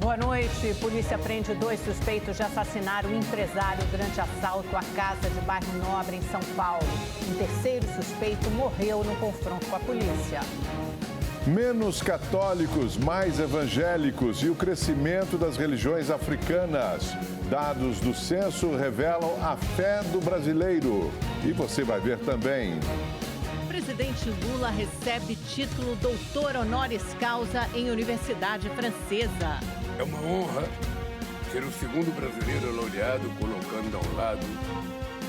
Boa noite. Polícia prende 2 suspeitos de assassinar um empresário durante assalto à casa de bairro Nobre, em São Paulo. Um terceiro suspeito morreu no confronto com a polícia. Menos católicos, mais evangélicos e o crescimento das religiões africanas. Dados do censo revelam a fé do brasileiro. E você vai ver também. Presidente Lula recebe título doutor honoris causa em universidade francesa. É uma honra ser o segundo brasileiro laureado, colocando ao lado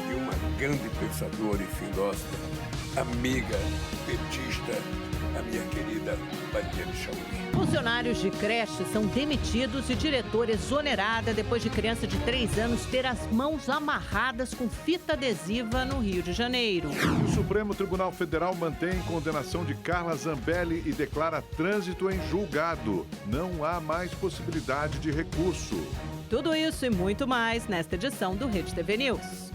de uma grande pensadora e filósofa, amiga, petista, a minha querida Marielle Chaui. Funcionários de creche são demitidos e diretora exonerada depois de criança de 3 anos ter as mãos amarradas com fita adesiva no Rio de Janeiro. O Supremo Tribunal Federal mantém condenação de Carla Zambelli e declara trânsito em julgado. Não há mais possibilidade de recurso. Tudo isso e muito mais nesta edição do Rede TV News.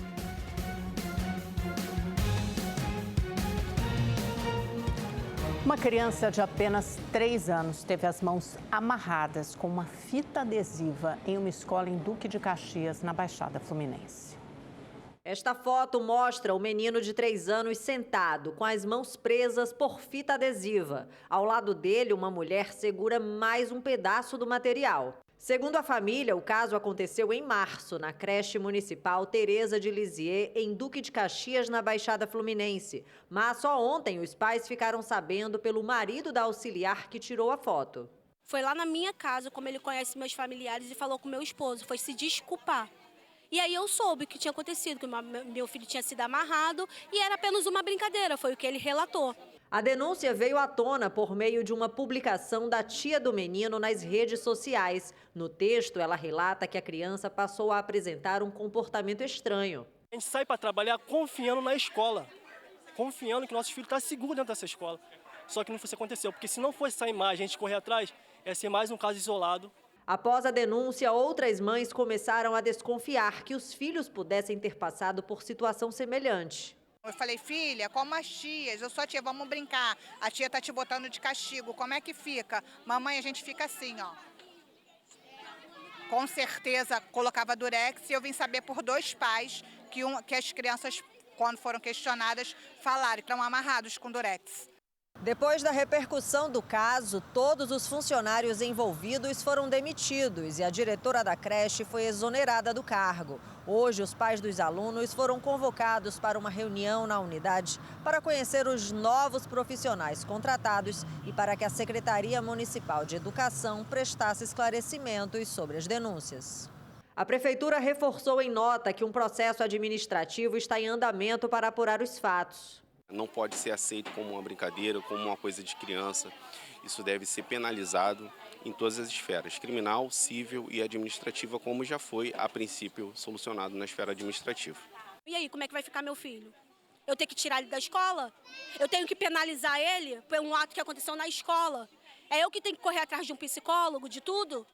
Uma criança de apenas 3 anos teve as mãos amarradas com uma fita adesiva em uma escola em Duque de Caxias, na Baixada Fluminense. Esta foto mostra o menino de 3 anos sentado, com as mãos presas por fita adesiva. Ao lado dele, uma mulher segura mais um pedaço do material. Segundo a família, o caso aconteceu em março, na creche municipal Tereza de Lisieux, em Duque de Caxias, na Baixada Fluminense. Mas só ontem os pais ficaram sabendo pelo marido da auxiliar que tirou a foto. Foi lá na minha casa, como ele conhece meus familiares, e falou com meu esposo, foi se desculpar. E aí eu soube o que tinha acontecido, que meu filho tinha sido amarrado e era apenas uma brincadeira, foi o que ele relatou. A denúncia veio à tona por meio de uma publicação da tia do menino nas redes sociais. No texto, ela relata que a criança passou a apresentar um comportamento estranho. A gente sai para trabalhar confiando na escola, confiando que nosso filho está seguro dentro dessa escola. Só que não foi isso que aconteceu, porque se não fosse essa imagem, a gente correr atrás, ia ser mais um caso isolado. Após a denúncia, outras mães começaram a desconfiar que os filhos pudessem ter passado por situação semelhante. Eu falei, filha, como as tias, eu sou a tia, vamos brincar. A tia tá te botando de castigo, como é que fica? Mamãe, a gente fica assim, ó. Com certeza colocava durex e eu vim saber por 2 pais que as crianças, quando foram questionadas, falaram que estão amarrados com durex. Depois da repercussão do caso, todos os funcionários envolvidos foram demitidos e a diretora da creche foi exonerada do cargo. Hoje, os pais dos alunos foram convocados para uma reunião na unidade para conhecer os novos profissionais contratados e para que a Secretaria Municipal de Educação prestasse esclarecimentos sobre as denúncias. A Prefeitura reforçou em nota que um processo administrativo está em andamento para apurar os fatos. Não pode ser aceito como uma brincadeira, como uma coisa de criança. Isso deve ser penalizado em todas as esferas, criminal, civil e administrativa, como já foi, a princípio, solucionado na esfera administrativa. E aí, como é que vai ficar meu filho? Eu tenho que tirar ele da escola? Eu tenho que penalizar ele por um ato que aconteceu na escola? É eu que tenho que correr atrás de um psicólogo, de tudo?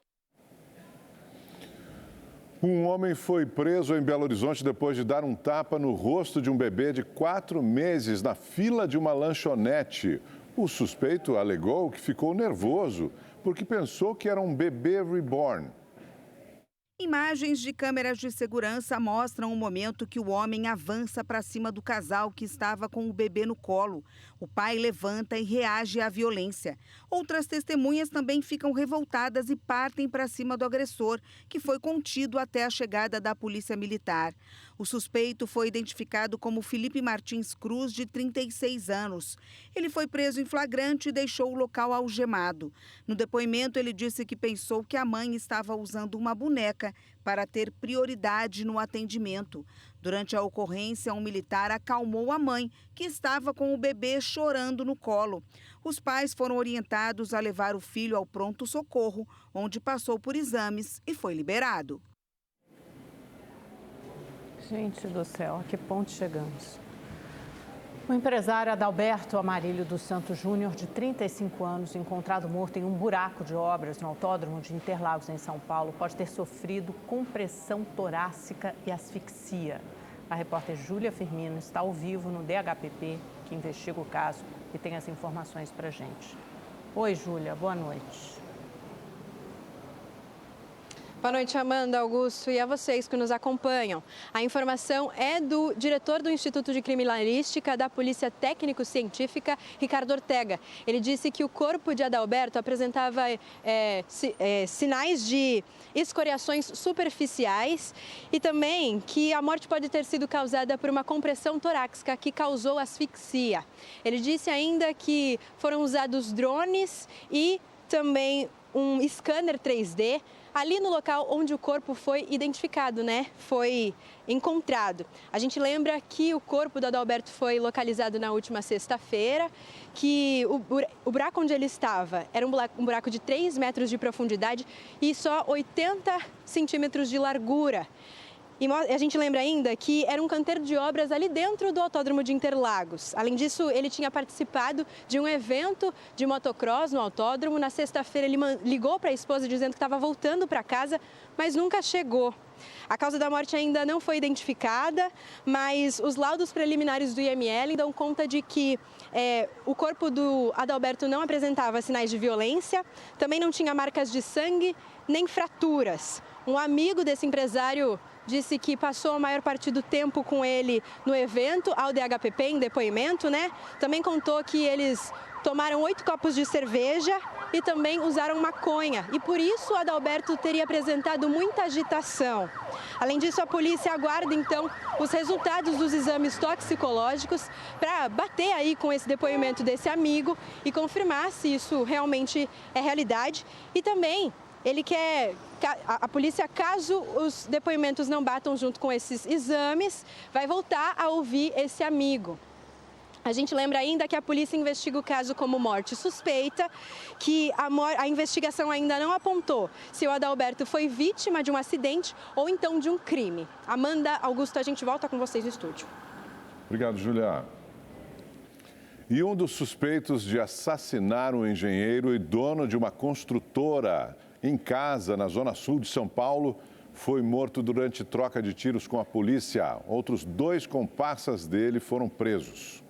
Um homem foi preso em Belo Horizonte depois de dar um tapa no rosto de um bebê de 4 meses na fila de uma lanchonete. O suspeito alegou que ficou nervoso porque pensou que era um bebê reborn. Imagens de câmeras de segurança mostram o momento que o homem avança para cima do casal que estava com o bebê no colo. O pai levanta e reage à violência. Outras testemunhas também ficam revoltadas e partem para cima do agressor, que foi contido até a chegada da polícia militar. O suspeito foi identificado como Felipe Martins Cruz, de 36 anos. Ele foi preso em flagrante e deixou o local algemado. No depoimento, ele disse que pensou que a mãe estava usando uma boneca para ter prioridade no atendimento. Durante a ocorrência, um militar acalmou a mãe, que estava com o bebê chorando no colo. Os pais foram orientados a levar o filho ao pronto-socorro, onde passou por exames e foi liberado. Gente do céu, a que ponto chegamos? O empresário Adalberto Amarílio dos Santos Júnior, de 35 anos, encontrado morto em um buraco de obras no autódromo de Interlagos, em São Paulo, pode ter sofrido compressão torácica e asfixia. A repórter Júlia Firmino está ao vivo no DHPP, que investiga o caso, e tem as informações para a gente. Oi, Júlia, boa noite. Boa noite, Amanda, Augusto, e a vocês que nos acompanham. A informação é do diretor do Instituto de Criminalística da Polícia Técnico-Científica, Ricardo Ortega. Ele disse que o corpo de Adalberto apresentava sinais de escoriações superficiais e também que a morte pode ter sido causada por uma compressão torácica que causou asfixia. Ele disse ainda que foram usados drones e também um scanner 3D ali no local onde o corpo foi identificado, foi encontrado. A gente lembra que o corpo do Adalberto foi localizado na última sexta-feira, que o buraco onde ele estava era um buraco de 3 metros de profundidade e só 80 centímetros de largura. E a gente lembra ainda que era um canteiro de obras ali dentro do Autódromo de Interlagos. Além disso, ele tinha participado de um evento de motocross no autódromo. Na sexta-feira, ele ligou para a esposa dizendo que estava voltando para casa, mas nunca chegou. A causa da morte ainda não foi identificada, mas os laudos preliminares do IML dão conta de que o corpo do Adalberto não apresentava sinais de violência, também não tinha marcas de sangue nem fraturas. Um amigo desse empresário disse que passou a maior parte do tempo com ele no evento, ao DHPP, em depoimento, Também contou que eles tomaram 8 copos de cerveja e também usaram maconha. E por isso o Adalberto teria apresentado muita agitação. Além disso, a polícia aguarda, então, os resultados dos exames toxicológicos para bater aí com esse depoimento desse amigo e confirmar se isso realmente é realidade. E também ele quer, a polícia, caso os depoimentos não batam junto com esses exames, vai voltar a ouvir esse amigo. A gente lembra ainda que a polícia investiga o caso como morte suspeita, que a investigação ainda não apontou se o Adalberto foi vítima de um acidente ou então de um crime. Amanda, Augusto, a gente volta com vocês no estúdio. Obrigado, Julia. E um dos suspeitos de assassinar um engenheiro e dono de uma construtora em casa, na zona sul de São Paulo, foi morto durante troca de tiros com a polícia. Outros 2 comparsas dele foram presos.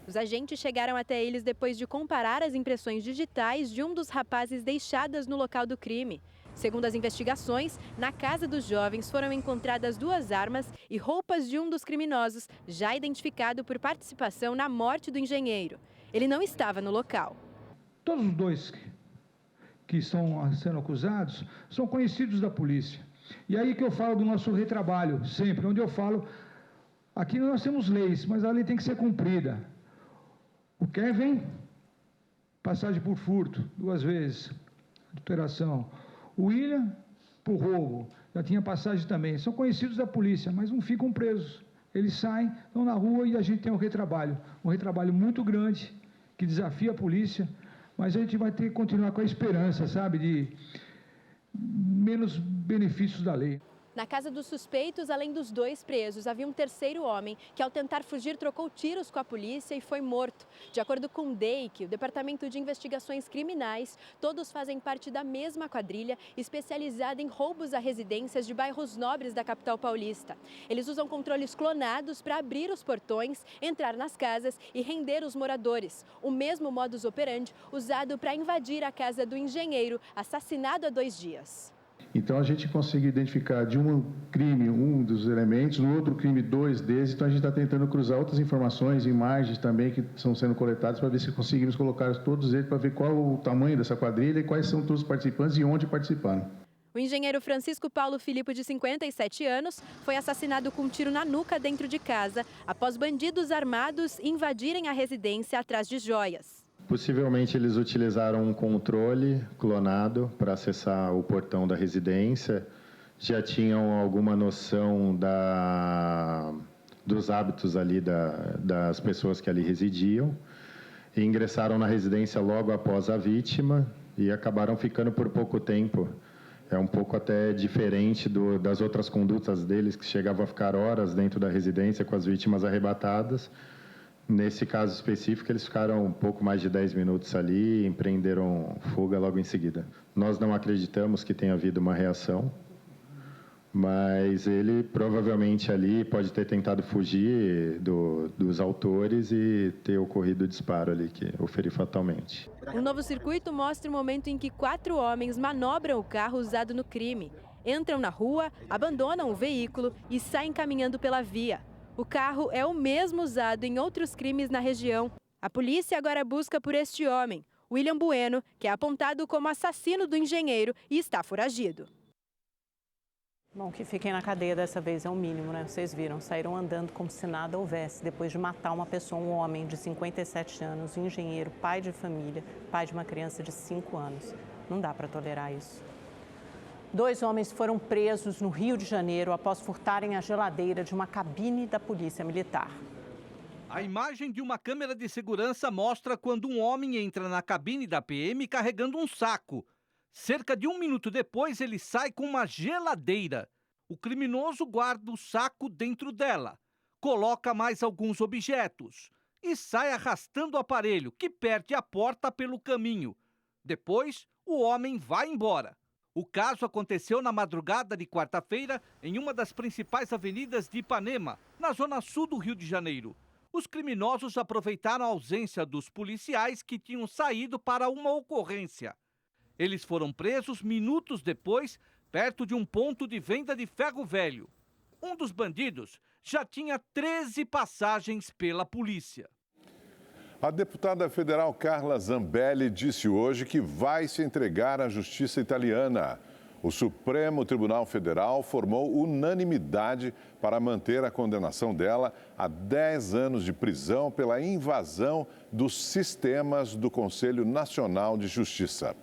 Os agentes chegaram até eles depois de comparar as impressões digitais de um dos rapazes deixadas no local do crime. Segundo as investigações, na casa dos jovens foram encontradas 2 armas e roupas de um dos criminosos, já identificado por participação na morte do engenheiro. Ele não estava no local. Todos os 2 que estão sendo acusados são conhecidos da polícia. E aí que eu falo do nosso retrabalho, sempre, onde eu falo, aqui nós temos leis, mas a lei tem que ser cumprida. O Kevin, passagem por furto, 2 vezes, adulteração. O William, por roubo, já tinha passagem também. São conhecidos da polícia, mas não ficam presos. Eles saem, estão na rua e a gente tem um retrabalho muito grande, que desafia a polícia, mas a gente vai ter que continuar com a esperança, de menos benefícios da lei. Na casa dos suspeitos, além dos 2 presos, havia um terceiro homem que, ao tentar fugir, trocou tiros com a polícia e foi morto. De acordo com o DEIC, o Departamento de Investigações Criminais, todos fazem parte da mesma quadrilha especializada em roubos a residências de bairros nobres da capital paulista. Eles usam controles clonados para abrir os portões, entrar nas casas e render os moradores. O mesmo modus operandi usado para invadir a casa do engenheiro, assassinado há 2 dias. Então, a gente conseguiu identificar de um crime 1 dos elementos, no outro crime 2 deles. Então, a gente está tentando cruzar outras informações, imagens também que estão sendo coletadas para ver se conseguimos colocar todos eles, para ver qual o tamanho dessa quadrilha e quais são todos os participantes e onde participaram. O engenheiro Francisco Paulo Filipe, de 57 anos, foi assassinado com um tiro na nuca dentro de casa, após bandidos armados invadirem a residência atrás de joias. Possivelmente eles utilizaram um controle clonado para acessar o portão da residência, já tinham alguma noção dos hábitos ali das pessoas que ali residiam, e ingressaram na residência logo após a vítima e acabaram ficando por pouco tempo. É um pouco até diferente das outras condutas deles, que chegavam a ficar horas dentro da residência com as vítimas arrebatadas. Nesse caso específico, eles ficaram um pouco mais de 10 minutos ali e empreenderam fuga logo em seguida. Nós não acreditamos que tenha havido uma reação, mas ele provavelmente ali pode ter tentado fugir dos autores e ter ocorrido o disparo ali que o feriu fatalmente. Um novo circuito mostra o momento em que 4 homens manobram o carro usado no crime. entram na rua, abandonam o veículo e saem caminhando pela via. O carro é o mesmo usado em outros crimes na região. A polícia agora busca por este homem, William Bueno, que é apontado como assassino do engenheiro e está foragido. Bom, que fiquem na cadeia dessa vez é o mínimo, né? Vocês viram, saíram andando como se nada houvesse, depois de matar uma pessoa, um homem de 57 anos, um engenheiro, pai de família, pai de uma criança de 5 anos. Não dá para tolerar isso. 2 homens foram presos no Rio de Janeiro após furtarem a geladeira de uma cabine da Polícia Militar. A imagem de uma câmera de segurança mostra quando um homem entra na cabine da PM carregando um saco. Cerca de 1 minuto depois, ele sai com uma geladeira. O criminoso guarda o saco dentro dela, coloca mais alguns objetos e sai arrastando o aparelho, que perde a porta pelo caminho. Depois, o homem vai embora. O caso aconteceu na madrugada de quarta-feira em uma das principais avenidas de Ipanema, na zona sul do Rio de Janeiro. Os criminosos aproveitaram a ausência dos policiais que tinham saído para uma ocorrência. Eles foram presos minutos depois, perto de um ponto de venda de ferro velho. Um dos bandidos já tinha 13 passagens pela polícia. A deputada federal Carla Zambelli disse hoje que vai se entregar à justiça italiana. O Supremo Tribunal Federal formou unanimidade para manter a condenação dela a 10 anos de prisão pela invasão dos sistemas do Conselho Nacional de Justiça.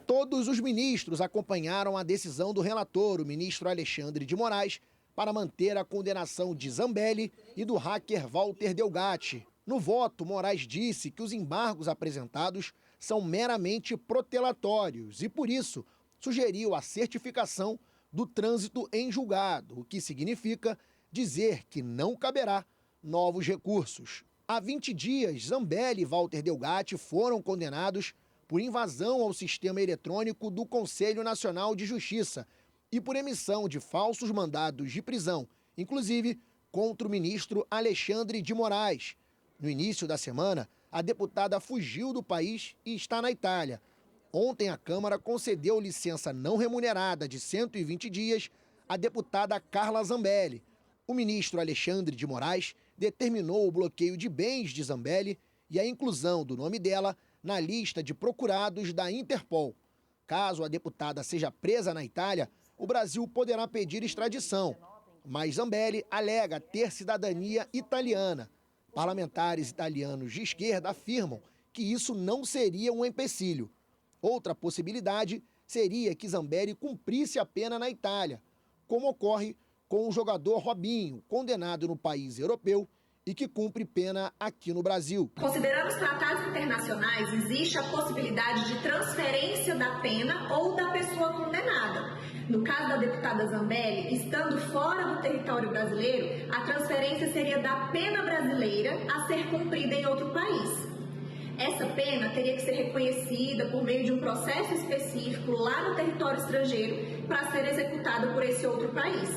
Todos os ministros acompanharam a decisão do relator, o ministro Alexandre de Moraes, para manter a condenação de Zambelli e do hacker Walter Delgatti. No voto, Moraes disse que os embargos apresentados são meramente protelatórios e, por isso, sugeriu a certificação do trânsito em julgado, o que significa dizer que não caberá novos recursos. Há 20 dias, Zambelli e Walter Delgatti foram condenados por invasão ao sistema eletrônico do Conselho Nacional de Justiça e por emissão de falsos mandados de prisão, inclusive contra o ministro Alexandre de Moraes. No início da semana, a deputada fugiu do país e está na Itália. Ontem, a Câmara concedeu licença não remunerada de 120 dias à deputada Carla Zambelli. O ministro Alexandre de Moraes determinou o bloqueio de bens de Zambelli e a inclusão do nome dela na lista de procurados da Interpol. Caso a deputada seja presa na Itália, o Brasil poderá pedir extradição, mas Zambelli alega ter cidadania italiana. Parlamentares italianos de esquerda afirmam que isso não seria um empecilho. Outra possibilidade seria que Zambelli cumprisse a pena na Itália, como ocorre com o jogador Robinho, condenado no país europeu e que cumpre pena aqui no Brasil. Considerando os tratados internacionais, existe a possibilidade de transferência da pena ou da pessoa condenada. No caso da deputada Zambelli, estando fora do território brasileiro, a transferência seria da pena brasileira a ser cumprida em outro país. Essa pena teria que ser reconhecida por meio de um processo específico lá no território estrangeiro para ser executada por esse outro país.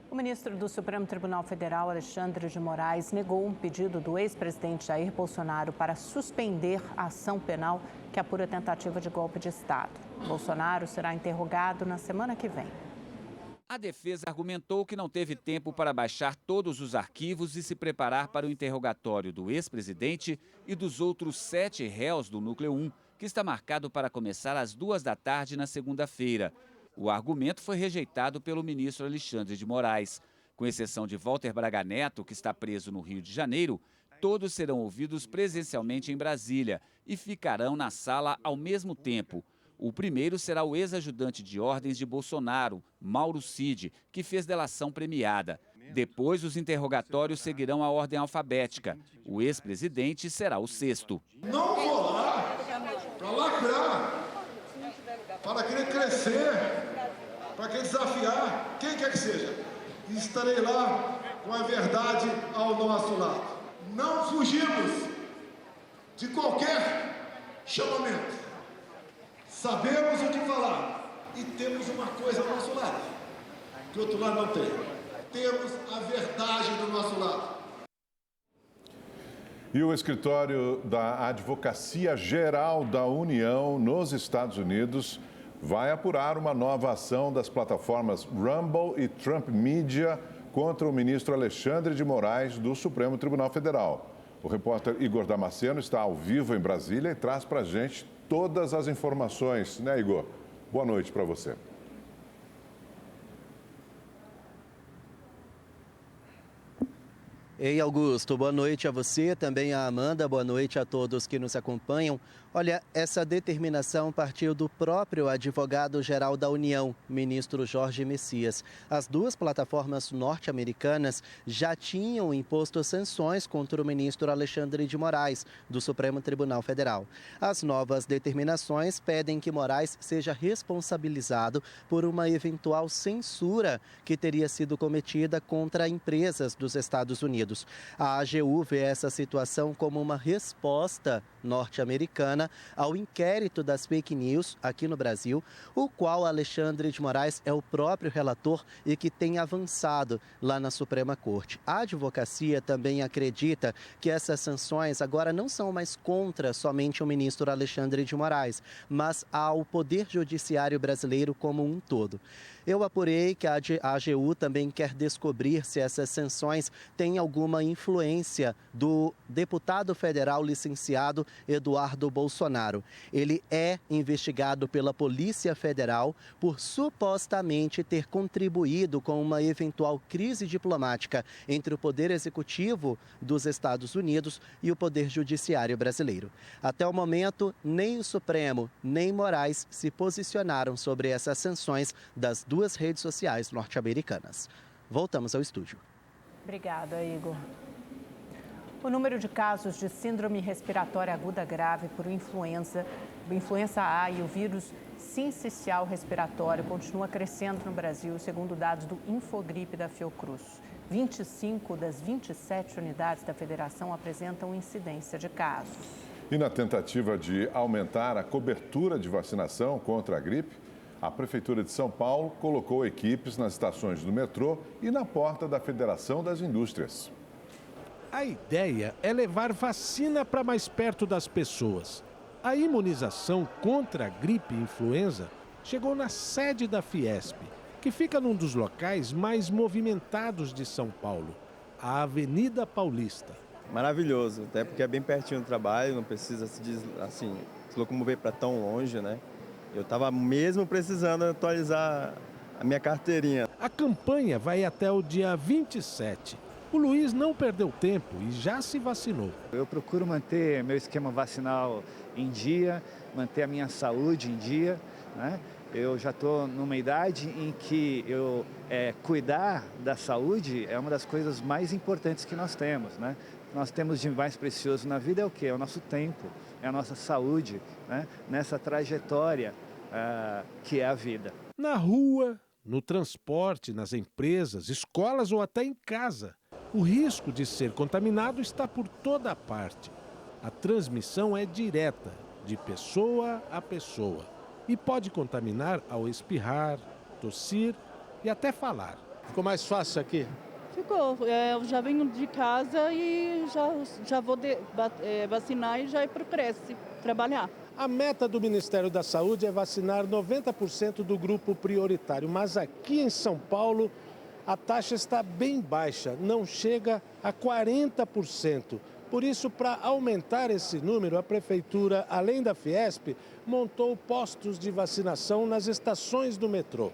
O ministro do Supremo Tribunal Federal, Alexandre de Moraes, negou um pedido do ex-presidente Jair Bolsonaro para suspender a ação penal que apura tentativa de golpe de Estado. Bolsonaro será interrogado na semana que vem. A defesa argumentou que não teve tempo para baixar todos os arquivos e se preparar para o interrogatório do ex-presidente e dos outros 7 réus do Núcleo 1, que está marcado para começar às 14h na segunda-feira. O argumento foi rejeitado pelo ministro Alexandre de Moraes. Com exceção de Walter Braga Neto, que está preso no Rio de Janeiro, todos serão ouvidos presencialmente em Brasília e ficarão na sala ao mesmo tempo. O primeiro será o ex-ajudante de ordens de Bolsonaro, Mauro Cid, que fez delação premiada. Depois, os interrogatórios seguirão a ordem alfabética. O ex-presidente será o 6º. Não vou lá para lacrar, para querer crescer, para querer desafiar, quem quer que seja. Estarei lá com a verdade ao nosso lado. Não fugimos de qualquer chamamento. Sabemos o que falar e temos uma coisa ao nosso lado, que o outro lado não tem. Temos a verdade do nosso lado. E o escritório da Advocacia Geral da União nos Estados Unidos vai apurar uma nova ação das plataformas Rumble e Trump Media contra o ministro Alexandre de Moraes, do Supremo Tribunal Federal. O repórter Igor Damasceno está ao vivo em Brasília e traz para a gente todas as informações, né, Igor? Boa noite para você. Ei, Augusto, boa noite a você, também a Amanda, boa noite a todos que nos acompanham. Olha, essa determinação partiu do próprio advogado-geral da União, ministro Jorge Messias. As duas plataformas norte-americanas já tinham imposto sanções contra o ministro Alexandre de Moraes, do Supremo Tribunal Federal. As novas determinações pedem que Moraes seja responsabilizado por uma eventual censura que teria sido cometida contra empresas dos Estados Unidos. A AGU vê essa situação como uma resposta norte-americana ao inquérito das fake news aqui no Brasil, o qual Alexandre de Moraes é o próprio relator e que tem avançado lá na Suprema Corte. A advocacia também acredita que essas sanções agora não são mais contra somente o ministro Alexandre de Moraes, mas ao Poder Judiciário brasileiro como um todo. Eu apurei que a AGU também quer descobrir se essas sanções têm alguma influência do deputado federal licenciado Eduardo Bolsonaro. Ele é investigado pela Polícia Federal por supostamente ter contribuído com uma eventual crise diplomática entre o Poder Executivo dos Estados Unidos e o Poder Judiciário brasileiro. Até o momento, nem o Supremo, nem Moraes se posicionaram sobre essas sanções das duas redes sociais norte-americanas. Voltamos ao estúdio. Obrigada, Igor. O número de casos de síndrome respiratória aguda grave por influenza A e o vírus sincicial respiratório continua crescendo no Brasil, segundo dados do Infogripe da Fiocruz. 25 das 27 unidades da federação apresentam incidência de casos. E na tentativa de aumentar a cobertura de vacinação contra a gripe, a Prefeitura de São Paulo colocou equipes nas estações do metrô e na porta da Federação das Indústrias. A ideia é levar vacina para mais perto das pessoas. A imunização contra a gripe e influenza chegou na sede da Fiesp, que fica num dos locais mais movimentados de São Paulo, a Avenida Paulista. Maravilhoso, até porque é bem pertinho do trabalho, não precisa se locomover para tão longe, né? Eu estava mesmo precisando atualizar a minha carteirinha. A campanha vai até o dia 27. O Luiz não perdeu tempo e já se vacinou. Eu procuro manter meu esquema vacinal em dia, manter a minha saúde em dia, né? Eu já estou numa idade em que cuidar da saúde é uma das coisas mais importantes que nós temos, né? Nós temos de mais precioso na vida é o quê? É o nosso tempo, é a nossa saúde, né? Nessa trajetória que é a vida. Na rua, no transporte, nas empresas, escolas ou até em casa, o risco de ser contaminado está por toda parte. A transmissão é direta, de pessoa a pessoa, e pode contaminar ao espirrar, tossir e até falar. Ficou mais fácil aqui? Ficou. Eu já venho de casa e já vou vacinar e já ir para o Cresce trabalhar. A meta do Ministério da Saúde é vacinar 90% do grupo prioritário, mas aqui em São Paulo a taxa está bem baixa, não chega a 40%. Por isso, para aumentar esse número, a Prefeitura, além da Fiesp, montou postos de vacinação nas estações do metrô.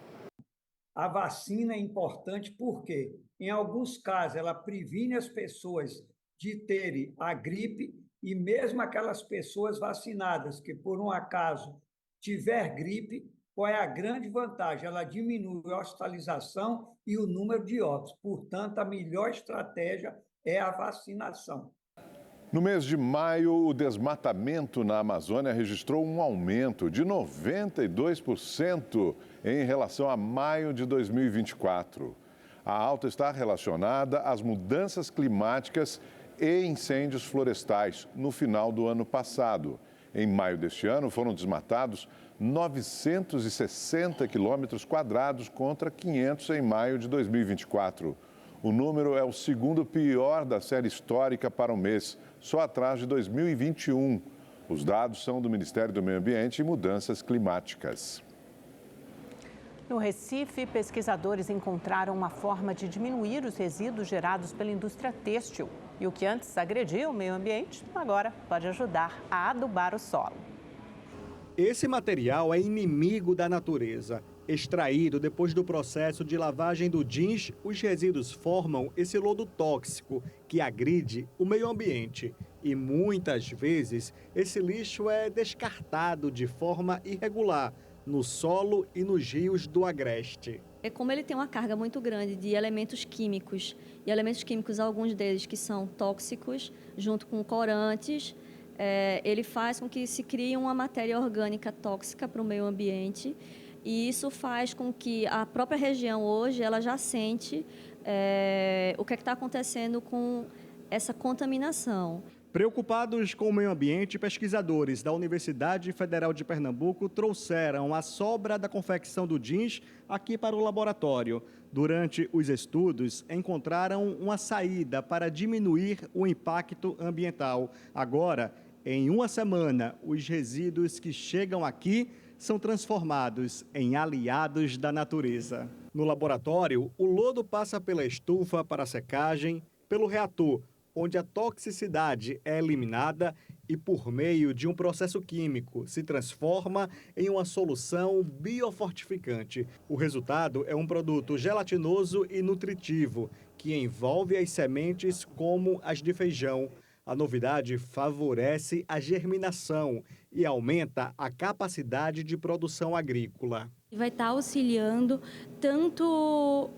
A vacina é importante porque, em alguns casos, ela previne as pessoas de terem a gripe e mesmo aquelas pessoas vacinadas que, por um acaso, tiver gripe, qual é a grande vantagem? Ela diminui a hospitalização e o número de óbitos. Portanto, a melhor estratégia é a vacinação. No mês de maio, o desmatamento na Amazônia registrou um aumento de 92% em relação a maio de 2024. A alta está relacionada às mudanças climáticas e incêndios florestais no final do ano passado. Em maio deste ano, foram desmatados 960 quilômetros quadrados contra 500 em maio de 2024. O número é o segundo pior da série histórica para o mês, só atrás de 2021. Os dados são do Ministério do Meio Ambiente e Mudanças Climáticas. No Recife, pesquisadores encontraram uma forma de diminuir os resíduos gerados pela indústria têxtil. E o que antes agredia o meio ambiente, agora pode ajudar a adubar o solo. Esse material é inimigo da natureza. Extraído depois do processo de lavagem do jeans, os resíduos formam esse lodo tóxico que agride o meio ambiente. E muitas vezes esse lixo é descartado de forma irregular no solo e nos rios do Agreste. Como ele tem uma carga muito grande de elementos químicos, e elementos químicos, alguns deles que são tóxicos, junto com corantes, ele faz com que se crie uma matéria orgânica tóxica para o meio ambiente, e isso faz com que a própria região hoje ela já sente o que está acontecendo com essa contaminação. Preocupados com o meio ambiente, pesquisadores da Universidade Federal de Pernambuco trouxeram a sobra da confecção do jeans aqui para o laboratório. Durante os estudos, encontraram uma saída para diminuir o impacto ambiental. Agora, em uma semana, os resíduos que chegam aqui são transformados em aliados da natureza. No laboratório, o lodo passa pela estufa para secagem, pelo reator, onde a toxicidade é eliminada e, por meio de um processo químico, se transforma em uma solução biofortificante. O resultado é um produto gelatinoso e nutritivo, que envolve as sementes como as de feijão. A novidade favorece a germinação e aumenta a capacidade de produção agrícola. Vai estar auxiliando tanto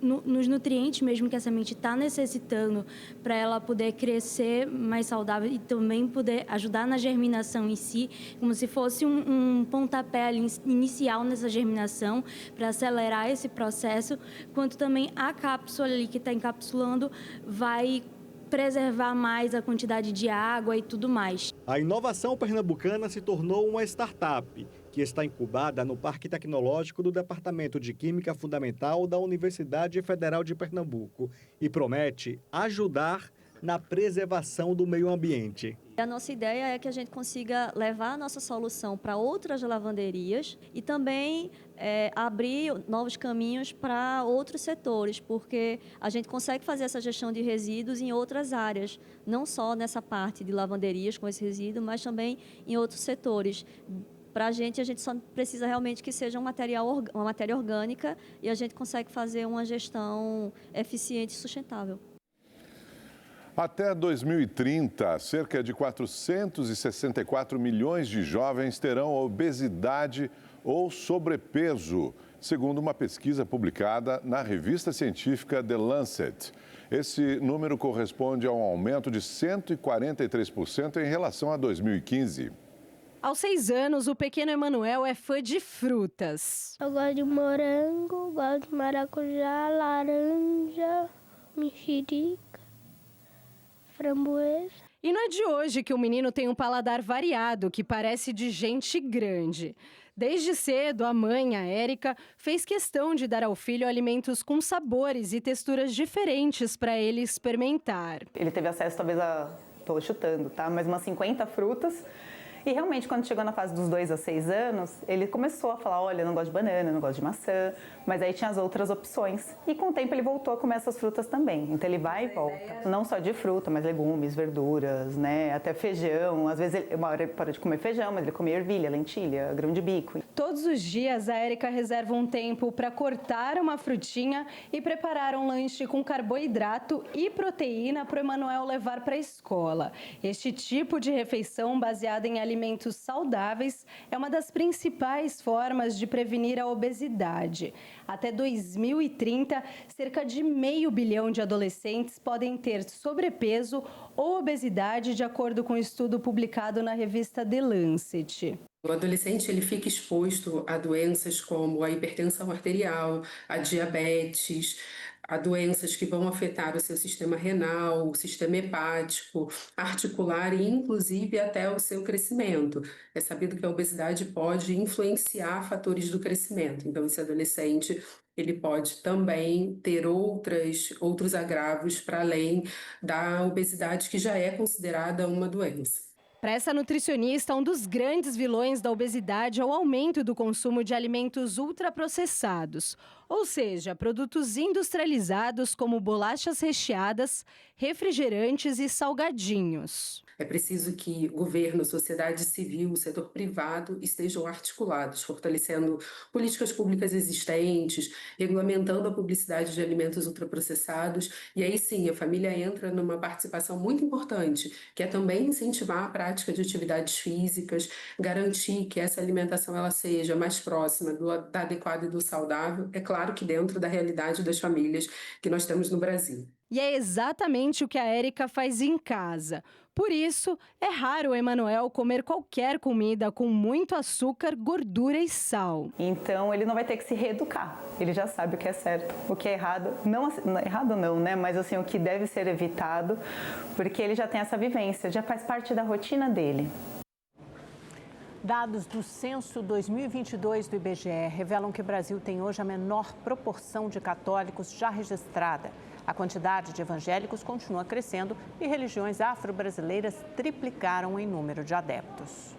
nos nutrientes mesmo que a semente está necessitando para ela poder crescer mais saudável e também poder ajudar na germinação em si, como se fosse um pontapé ali inicial nessa germinação para acelerar esse processo, quanto também a cápsula ali que está encapsulando vai preservar mais a quantidade de água e tudo mais. A inovação pernambucana se tornou uma startup que está incubada no Parque Tecnológico do Departamento de Química Fundamental da Universidade Federal de Pernambuco e promete ajudar na preservação do meio ambiente. A nossa ideia é que a gente consiga levar a nossa solução para outras lavanderias e também abrir novos caminhos para outros setores, porque a gente consegue fazer essa gestão de resíduos em outras áreas, não só nessa parte de lavanderias com esse resíduo, mas também em outros setores. Para a gente só precisa realmente que seja uma matéria orgânica e a gente consegue fazer uma gestão eficiente e sustentável. Até 2030, cerca de 464 milhões de jovens terão obesidade ou sobrepeso, segundo uma pesquisa publicada na revista científica The Lancet. Esse número corresponde a um aumento de 143% em relação a 2015. Aos 6 anos, o pequeno Emanuel é fã de frutas. Eu gosto de morango, gosto de maracujá, laranja, mexerica, framboesa. E não é de hoje que o menino tem um paladar variado, que parece de gente grande. Desde cedo, a mãe, a Érica, fez questão de dar ao filho alimentos com sabores e texturas diferentes para ele experimentar. Ele teve acesso, talvez, estou chutando, tá? Mas umas 50 frutas. E realmente, quando chegou na fase dos 2 a 6 anos, ele começou a falar, olha, eu não gosto de banana, eu não gosto de maçã, mas aí tinha as outras opções. E com o tempo ele voltou a comer essas frutas também. Então ele vai e volta. Não só de fruta, mas legumes, verduras, né? Até feijão. Às vezes, uma hora ele parou de comer feijão, mas ele comia ervilha, lentilha, grão de bico. Todos os dias, a Érica reserva um tempo para cortar uma frutinha e preparar um lanche com carboidrato e proteína para o Emanuel levar para a escola. Este tipo de refeição baseada em alimentos saudáveis é uma das principais formas de prevenir a obesidade. Até 2030, cerca de 500 milhão de adolescentes podem ter sobrepeso ou obesidade, de acordo com um estudo publicado na revista The Lancet. O adolescente ele fica exposto a doenças como a hipertensão arterial, a diabetes, a doenças que vão afetar o seu sistema renal, o sistema hepático, articular e inclusive até o seu crescimento. É sabido que a obesidade pode influenciar fatores do crescimento. Então, esse adolescente ele pode também ter outros agravos para além da obesidade, que já é considerada uma doença. Para essa nutricionista, um dos grandes vilões da obesidade é o aumento do consumo de alimentos ultraprocessados, ou seja, produtos industrializados como bolachas recheadas, refrigerantes e salgadinhos. É preciso que governo, sociedade civil, setor privado estejam articulados, fortalecendo políticas públicas existentes, regulamentando a publicidade de alimentos ultraprocessados. E aí sim, a família entra numa participação muito importante, que é também incentivar a prática de atividades físicas, garantir que essa alimentação ela seja mais próxima da adequada e do saudável, é claro que dentro da realidade das famílias que nós temos no Brasil. E é exatamente o que a Érica faz em casa. Por isso, é raro o Emanuel comer qualquer comida com muito açúcar, gordura e sal. Então, ele não vai ter que se reeducar. Ele já sabe o que é certo, o que é errado. Não, errado não, né? Mas assim, o que deve ser evitado, porque ele já tem essa vivência, já faz parte da rotina dele. Dados do Censo 2022 do IBGE revelam que o Brasil tem hoje a menor proporção de católicos já registrada. A quantidade de evangélicos continua crescendo e religiões afro-brasileiras triplicaram em número de adeptos.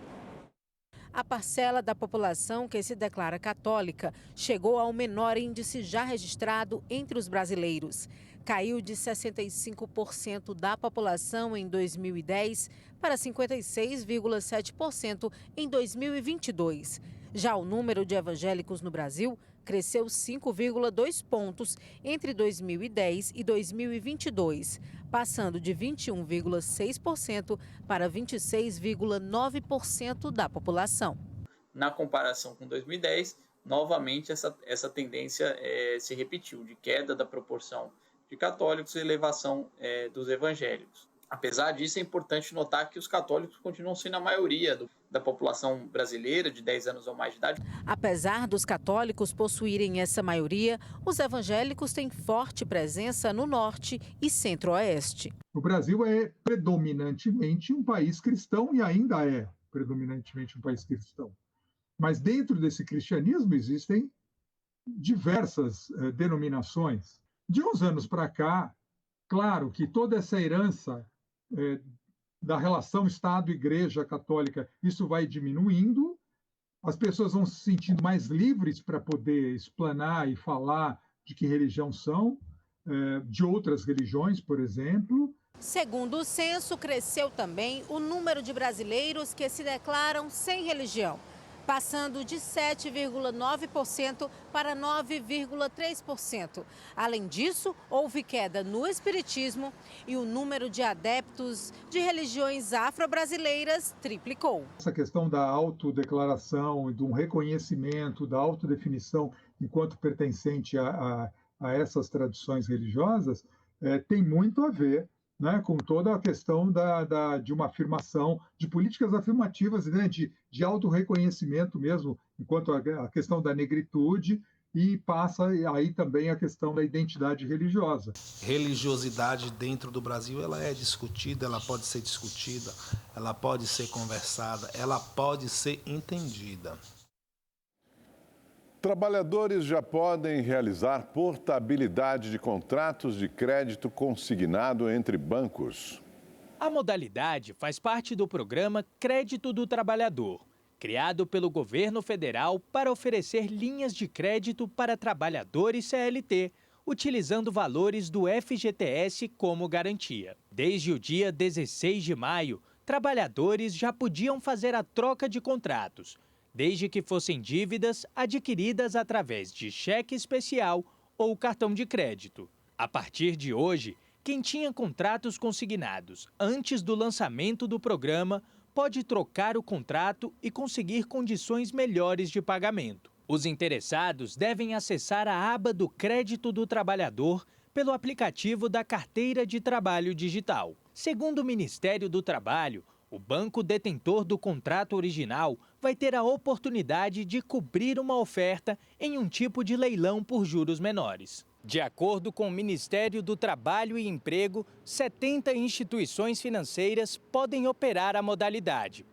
A parcela da população que se declara católica chegou ao menor índice já registrado entre os brasileiros. Caiu de 65% da população em 2010 para 56,7% em 2022. Já o número de evangélicos no Brasil cresceu 5,2 pontos entre 2010 e 2022, passando de 21,6% para 26,9% da população. Na comparação com 2010, novamente essa tendência se repetiu, de queda da proporção de católicos e elevação dos evangélicos. Apesar disso, é importante notar que os católicos continuam sendo a maioria da população brasileira de 10 anos ou mais de idade. Apesar dos católicos possuírem essa maioria, os evangélicos têm forte presença no norte e centro-oeste. O Brasil é predominantemente um país cristão e ainda é predominantemente um país cristão. Mas dentro desse cristianismo existem diversas denominações. De uns anos para cá, claro que toda essa herança da relação Estado-Igreja Católica, isso vai diminuindo, as pessoas vão se sentindo mais livres para poder explanar e falar de que religião são, de outras religiões, por exemplo. Segundo o censo, cresceu também o número de brasileiros que se declaram sem religião, passando de 7,9% para 9,3%. Além disso, houve queda no espiritismo e o número de adeptos de religiões afro-brasileiras triplicou. Essa questão da autodeclaração, de um reconhecimento, da autodefinição enquanto pertencente a essas tradições religiosas, tem muito a ver, né, com toda a questão de uma afirmação, de políticas afirmativas, né, de autorreconhecimento mesmo, enquanto a questão da negritude, e passa aí também a questão da identidade religiosa. Religiosidade dentro do Brasil, ela é discutida, ela pode ser discutida, ela pode ser conversada, ela pode ser entendida. Trabalhadores já podem realizar portabilidade de contratos de crédito consignado entre bancos. A modalidade faz parte do programa Crédito do Trabalhador, criado pelo governo federal para oferecer linhas de crédito para trabalhadores CLT, utilizando valores do FGTS como garantia. Desde o dia 16 de maio, trabalhadores já podiam fazer a troca de contratos, desde que fossem dívidas adquiridas através de cheque especial ou cartão de crédito. A partir de hoje, quem tinha contratos consignados antes do lançamento do programa pode trocar o contrato e conseguir condições melhores de pagamento. Os interessados devem acessar a aba do Crédito do Trabalhador pelo aplicativo da Carteira de Trabalho Digital. Segundo o Ministério do Trabalho, o banco detentor do contrato original vai ter a oportunidade de cobrir uma oferta em um tipo de leilão por juros menores. De acordo com o Ministério do Trabalho e Emprego, 70 instituições financeiras podem operar a modalidade.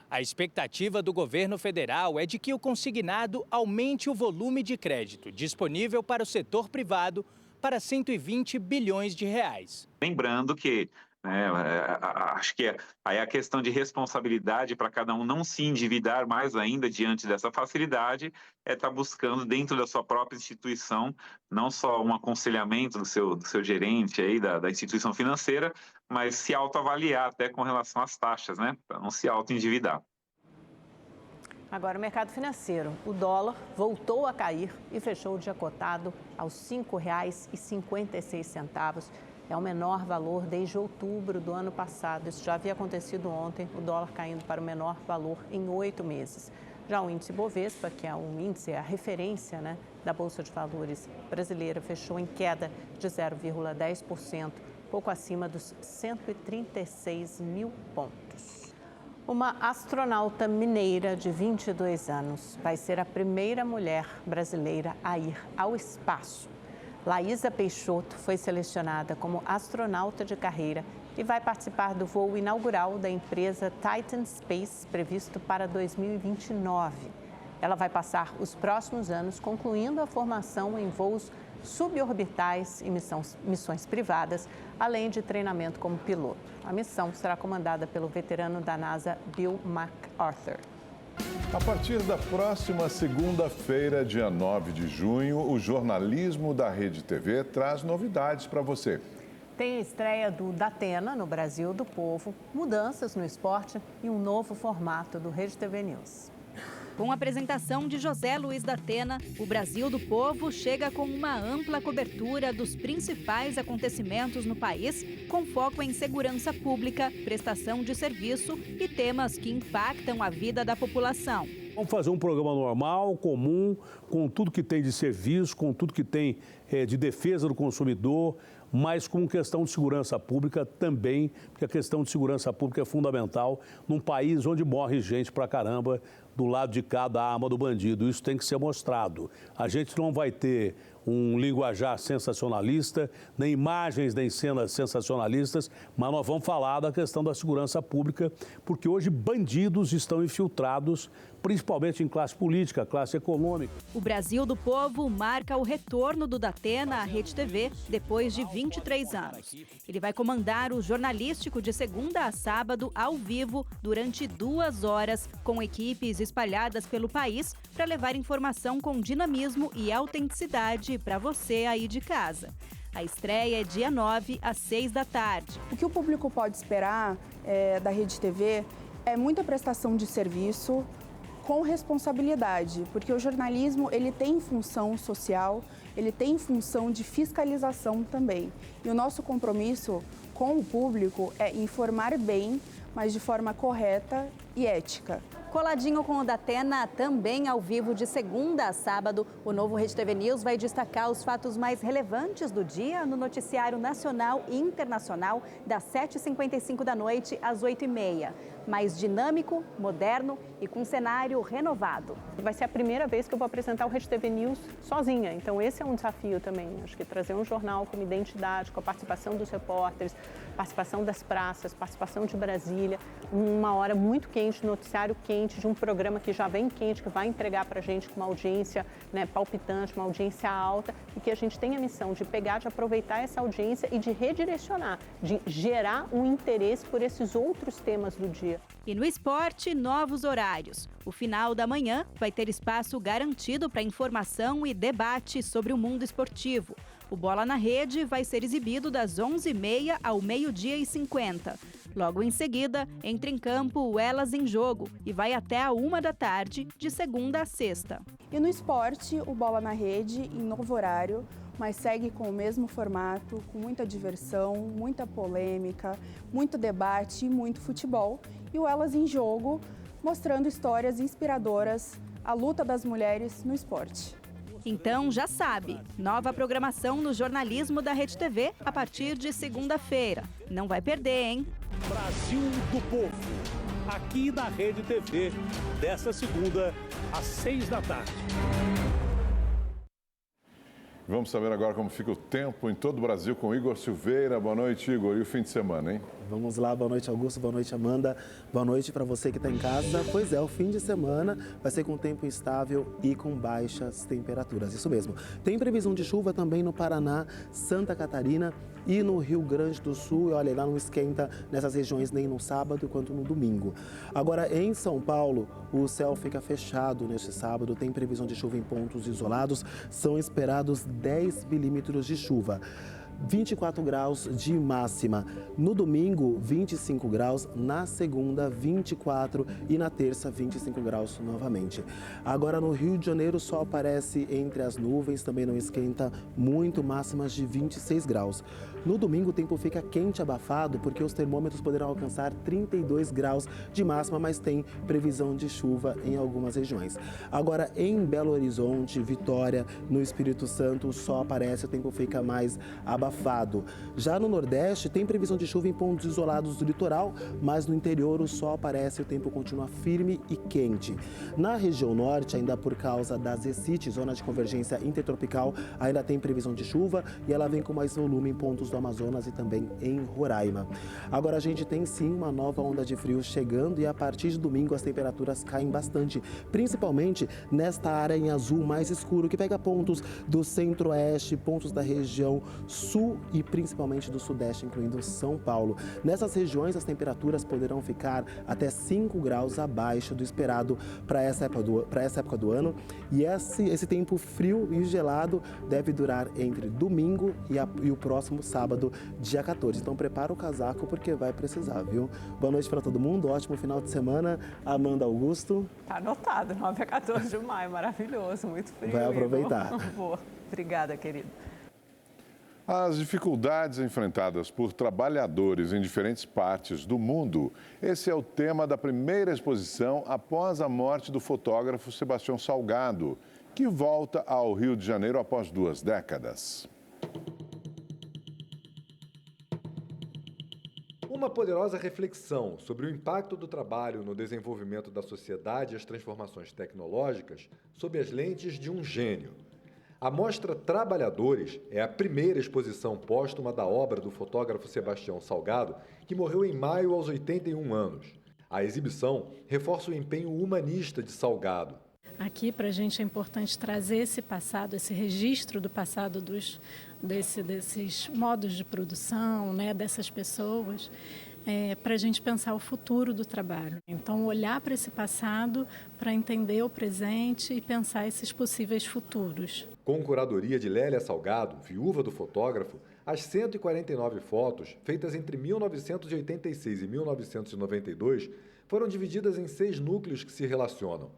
A expectativa do governo federal é de que o consignado aumente o volume de crédito disponível para o setor privado para 120 bilhões de reais. Lembrando que Acho que aí a questão de responsabilidade para cada um não se endividar mais ainda diante dessa facilidade é estar buscando dentro da sua própria instituição não só um aconselhamento do seu gerente aí da instituição financeira, mas se autoavaliar até com relação às taxas, né, para não se auto-endividar. Agora, o mercado financeiro. O dólar voltou a cair e fechou o dia cotado aos R$ 5,56. É o menor valor desde outubro do ano passado. Isso já havia acontecido ontem, o dólar caindo para o menor valor em 8 meses. Já o índice Bovespa, que é um índice, a referência, né, da Bolsa de Valores brasileira, fechou em queda de 0,10%, pouco acima dos 136 mil pontos. Uma astronauta mineira de 22 anos vai ser a primeira mulher brasileira a ir ao espaço. Laísa Peixoto foi selecionada como astronauta de carreira e vai participar do voo inaugural da empresa Titan Space, previsto para 2029. Ela vai passar os próximos anos concluindo a formação em voos suborbitais e missões privadas, além de treinamento como piloto. A missão será comandada pelo veterano da NASA, Bill McArthur. A partir da próxima segunda-feira, dia 9 de junho, o jornalismo da Rede TV traz novidades para você. Tem a estreia do Datena no Brasil do Povo, mudanças no esporte e um novo formato do Rede TV News. Com a apresentação de José Luiz Datena, o Brasil do Povo chega com uma ampla cobertura dos principais acontecimentos no país, com foco em segurança pública, prestação de serviço e temas que impactam a vida da população. Vamos fazer um programa normal, comum, com tudo que tem de serviço, com tudo que tem de defesa do consumidor, mas com questão de segurança pública também, porque a questão de segurança pública é fundamental num país onde morre gente pra caramba do lado de cá da arma do bandido. Isso tem que ser mostrado. A gente não vai ter um linguajar sensacionalista, nem imagens, nem cenas sensacionalistas, mas nós vamos falar da questão da segurança pública, porque hoje bandidos estão infiltrados, principalmente em classe política, classe econômica. O Brasil do Povo marca o retorno do Datena à Rede TV depois de 23 anos. Ele vai comandar o jornalístico de segunda a sábado, ao vivo, durante 2 horas, com equipes espalhadas pelo país para levar informação com dinamismo e autenticidade para você aí de casa. A estreia é dia 9, às 6 da tarde. O que o público pode esperar da Rede TV é muita prestação de serviço com responsabilidade, porque o jornalismo ele tem função social, ele tem função de fiscalização também. E o nosso compromisso com o público é informar bem, mas de forma correta e ética. Coladinho com o Datena, também ao vivo de segunda a sábado, o novo Rede TV News vai destacar os fatos mais relevantes do dia no noticiário nacional e internacional, das 7h55 da noite às 8h30. Mais dinâmico, moderno e com cenário renovado. Vai ser a primeira vez que eu vou apresentar o Rede TV News sozinha, então esse é um desafio também. Acho que trazer um jornal com identidade, com a participação dos repórteres, participação das praças, participação de Brasília, uma hora muito quente, noticiário quente, de um programa que já vem quente, que vai entregar para a gente uma audiência, né, palpitante, uma audiência alta, e que a gente tem a missão de pegar, de aproveitar essa audiência e de redirecionar, de gerar um interesse por esses outros temas do dia. E no esporte, novos horários. O final da manhã vai ter espaço garantido para informação e debate sobre o mundo esportivo. O Bola na Rede vai ser exibido das 11h30 ao 12h50. Logo em seguida, entra em campo o Elas em Jogo e vai até a 1 da tarde, de segunda a sexta. E no esporte, o Bola na Rede, em novo horário, mas segue com o mesmo formato, com muita diversão, muita polêmica, muito debate e muito futebol. E o Elas em Jogo, mostrando histórias inspiradoras, a luta das mulheres no esporte. Então já sabe, nova programação no jornalismo da Rede TV a partir de segunda-feira. Não vai perder, hein? Brasil do Povo, aqui na Rede TV, dessa segunda às 6 da tarde. Vamos saber agora como fica o tempo em todo o Brasil com Igor Silveira. Boa noite, Igor. E o fim de semana, hein? Vamos lá, boa noite, Augusto, boa noite, Amanda. Boa noite para você que está em casa. Pois é, o fim de semana vai ser com tempo instável e com baixas temperaturas. Isso mesmo. Tem previsão de chuva também no Paraná, Santa Catarina e no Rio Grande do Sul. E olha, lá não esquenta nessas regiões nem no sábado quanto no domingo. Agora, em São Paulo, o céu fica fechado neste sábado. Tem previsão de chuva em pontos isolados. São esperados 10 milímetros de chuva. 24 graus de máxima. No domingo, 25 graus. Na segunda, 24 e na terça, 25 graus novamente. Agora no Rio de Janeiro, o sol aparece entre as nuvens, também não esquenta muito, máximas de 26 graus. No domingo, o tempo fica quente e abafado, porque os termômetros poderão alcançar 32 graus de máxima, mas tem previsão de chuva em algumas regiões. Agora, em Belo Horizonte, Vitória, no Espírito Santo, o sol aparece, o tempo fica mais abafado. Já no Nordeste, tem previsão de chuva em pontos isolados do litoral, mas no interior o sol aparece e o tempo continua firme e quente. Na região norte, ainda por causa da Zecite, zona de convergência intertropical, ainda tem previsão de chuva e ela vem com mais volume em pontos do Amazonas e também em Roraima. Agora a gente tem sim uma nova onda de frio chegando e a partir de domingo as temperaturas caem bastante, principalmente nesta área em azul mais escuro que pega pontos do centro-oeste, pontos da região sul e principalmente do sudeste, incluindo São Paulo. Nessas regiões as temperaturas poderão ficar até 5 graus abaixo do esperado para essa época do ano e esse tempo frio e gelado deve durar entre domingo e o próximo sábado, dia 14. Então prepara o casaco porque vai precisar, viu? Boa noite para todo mundo, ótimo final de semana. Amanda, Augusto. Tá anotado, 9 a 14 de maio, maravilhoso, muito frio. Vai aproveitar. Boa. Obrigada, querido. As dificuldades enfrentadas por trabalhadores em diferentes partes do mundo. Esse é o tema da primeira exposição após a morte do fotógrafo Sebastião Salgado, que volta ao Rio de Janeiro após 2 décadas. Uma poderosa reflexão sobre o impacto do trabalho no desenvolvimento da sociedade e as transformações tecnológicas sob as lentes de um gênio. A mostra Trabalhadores é a primeira exposição póstuma da obra do fotógrafo Sebastião Salgado, que morreu em maio aos 81 anos. A exibição reforça o empenho humanista de Salgado. Aqui, para a gente, é importante trazer esse passado, esse registro do passado desses modos de produção, né, dessas pessoas, para a gente pensar o futuro do trabalho. Então, olhar para esse passado para entender o presente e pensar esses possíveis futuros. Com curadoria de Lélia Salgado, viúva do fotógrafo, as 149 fotos, feitas entre 1986 e 1992, foram divididas em 6 núcleos que se relacionam.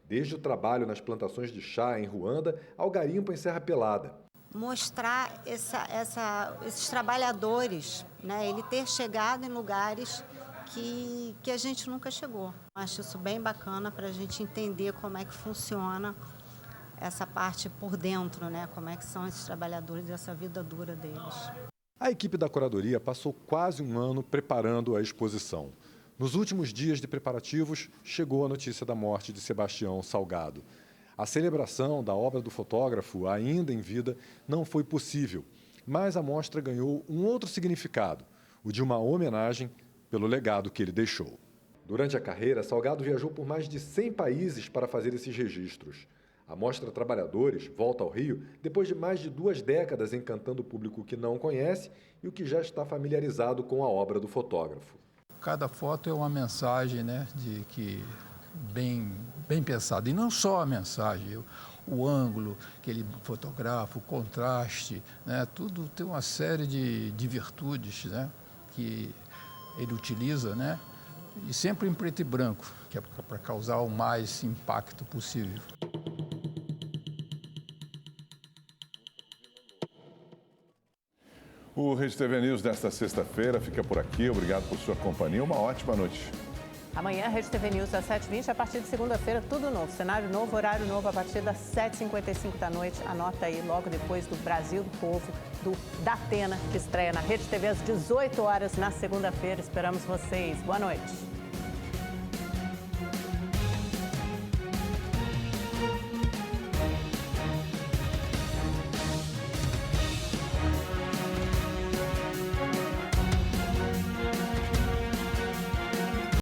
Desde o trabalho nas plantações de chá em Ruanda ao garimpo em Serra Pelada. Mostrar esses trabalhadores, né? Ele ter chegado em lugares que a gente nunca chegou. Acho isso bem bacana para a gente entender como é que funciona essa parte por dentro, né? Como é que são esses trabalhadores e essa vida dura deles. A equipe da curadoria passou quase um ano preparando a exposição. Nos últimos dias de preparativos, chegou a notícia da morte de Sebastião Salgado. A celebração da obra do fotógrafo, ainda em vida, não foi possível, mas a mostra ganhou um outro significado, o de uma homenagem pelo legado que ele deixou. Durante a carreira, Salgado viajou por mais de 100 países para fazer esses registros. A mostra Trabalhadores volta ao Rio depois de mais de 2 décadas encantando o público que não conhece e o que já está familiarizado com a obra do fotógrafo. Cada foto é uma mensagem, né, bem pensada. E não só a mensagem, o ângulo que ele fotografa, o contraste, né, tudo tem uma série de virtudes, né, que ele utiliza, né, e sempre em preto e branco, que é para causar o mais impacto possível. O Rede TV News desta sexta-feira fica por aqui. Obrigado por sua companhia. Uma ótima noite. Amanhã, Rede TV News às 7h20. A partir de segunda-feira, tudo novo. Cenário novo, horário novo a partir das 7h55 da noite. Anota aí, logo depois do Brasil do Povo, do Datena, que estreia na Rede TV às 18 horas na segunda-feira. Esperamos vocês. Boa noite.